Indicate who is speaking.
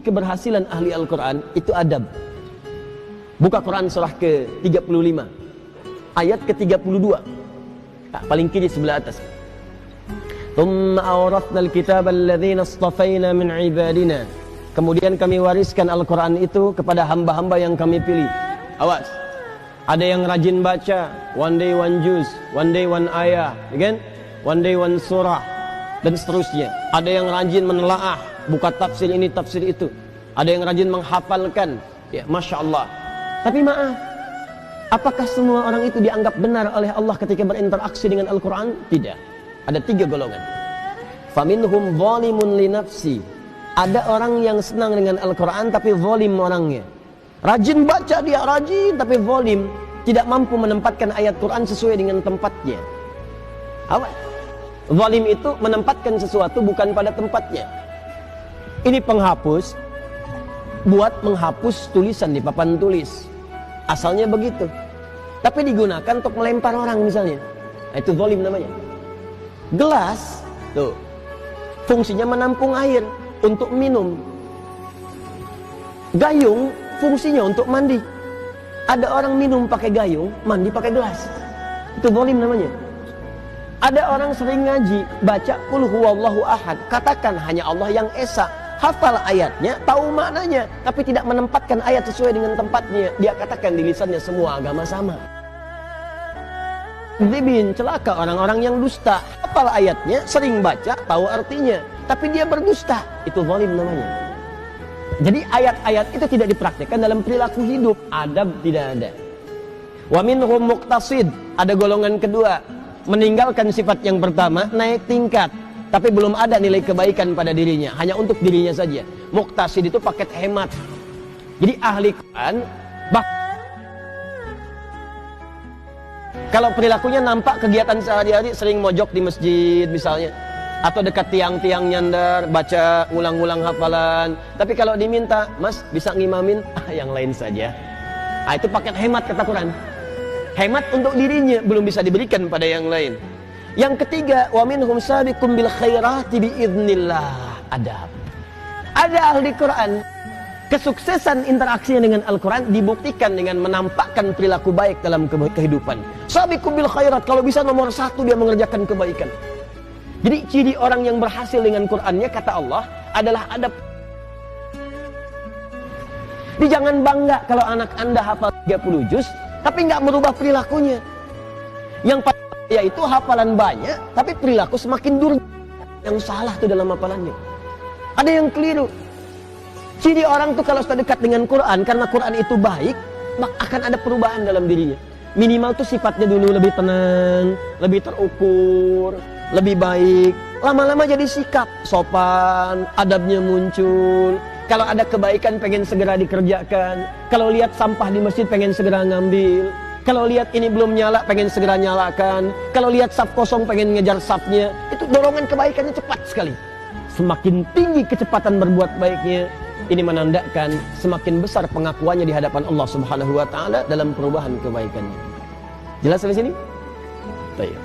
Speaker 1: keberhasilan ahli Al-Quran itu adab. Buka Quran surah ke-35 ayat ke-32, paling kiri sebelah atas. Thumma awrathnal kitaba alladhina istafaina min ibadina. Kemudian kami wariskan Al-Quran itu kepada hamba-hamba yang kami pilih. Awas, ada yang rajin baca, one day one juz, one day one ayah, kan? One day one surah, dan seterusnya. Ada yang rajin menelaah, buka tafsir ini, tafsir itu. Ada yang rajin menghafalkan, ya, Masya Allah. Tapi maaf, apakah semua orang itu dianggap benar oleh Allah ketika berinteraksi dengan Al-Quran? Tidak. Ada 3 golongan. Faminhum zalimun li nafsi. Ada orang yang senang dengan Al-Quran tapi zalim orangnya. Rajin baca dia, rajin tapi zalim, tidak mampu menempatkan ayat Quran sesuai dengan tempatnya. Apa? Zalim itu menempatkan sesuatu bukan pada tempatnya. Ini penghapus, buat menghapus tulisan di papan tulis. Asalnya begitu, tapi digunakan untuk melempar orang misalnya. Nah, itu zalim namanya. Gelas, tuh, fungsinya menampung air untuk minum. Gayung fungsinya untuk mandi. Ada orang minum pakai gayung, mandi pakai gelas. Itu zalim namanya. Ada orang sering ngaji, baca qul huwallahu ahad, katakan hanya Allah yang esa, hafal ayatnya, tahu maknanya, tapi tidak menempatkan ayat sesuai dengan tempatnya. Dia katakan di lisannya semua agama sama. Dzibin, celaka orang-orang yang dusta, hafal ayatnya, sering baca, tahu artinya, tapi dia berdusta. Itu zalim namanya. Jadi ayat-ayat itu tidak dipraktikkan dalam perilaku hidup, adab tidak ada. Wa minhum muqtasid, ada golongan kedua, meninggalkan sifat yang pertama, naik tingkat, tapi belum ada nilai kebaikan pada dirinya, hanya untuk dirinya saja. Muqtasid itu paket hemat. Jadi ahli Quran, kalau perilakunya nampak kegiatan sehari-hari sering mojok di masjid misalnya, atau dekat tiang-tiang nyandar, baca ulang-ulang hafalan. Tapi kalau diminta, Mas bisa ngimamin, yang lain saja. Nah, itu paket hemat kata Quran. Hemat untuk dirinya, belum bisa diberikan pada yang lain. Yang ketiga, wa minhum sabiqum bil khairati biidznillah. Adab. Ada ahli Quran, kesuksesan interaksinya dengan Al-Quran dibuktikan dengan menampakkan perilaku baik dalam kehidupan. Sabiqum bil khairat, kalau bisa nomor 1 dia mengerjakan kebaikan. Jadi ciri orang yang berhasil dengan Qur'annya, kata Allah, adalah adab. Jadi jangan bangga kalau anak Anda hafal 30 juz, tapi nggak merubah perilakunya. Yang yaitu hafalan banyak, tapi perilaku semakin durjana. Yang salah tuh dalam hafalannya. Ada yang keliru. Ciri orang tuh kalau sudah dekat dengan Quran, karena Quran itu baik, maka akan ada perubahan dalam dirinya. Minimal tuh sifatnya dulu lebih tenang, lebih terukur, lebih baik. Lama-lama jadi sikap, sopan, adabnya muncul. Kalau ada kebaikan pengen segera dikerjakan. Kalau lihat sampah di masjid pengen segera ngambil. Kalau lihat ini belum nyala pengen segera nyalakan. Kalau lihat saf kosong pengen ngejar safnya. Itu dorongan kebaikannya cepat sekali. Semakin tinggi kecepatan berbuat baiknya, ini menandakan semakin besar pengakuannya di hadapan Allah Subhanahu wa taala dalam perubahan kebaikannya. Jelas sampai sini? Baik.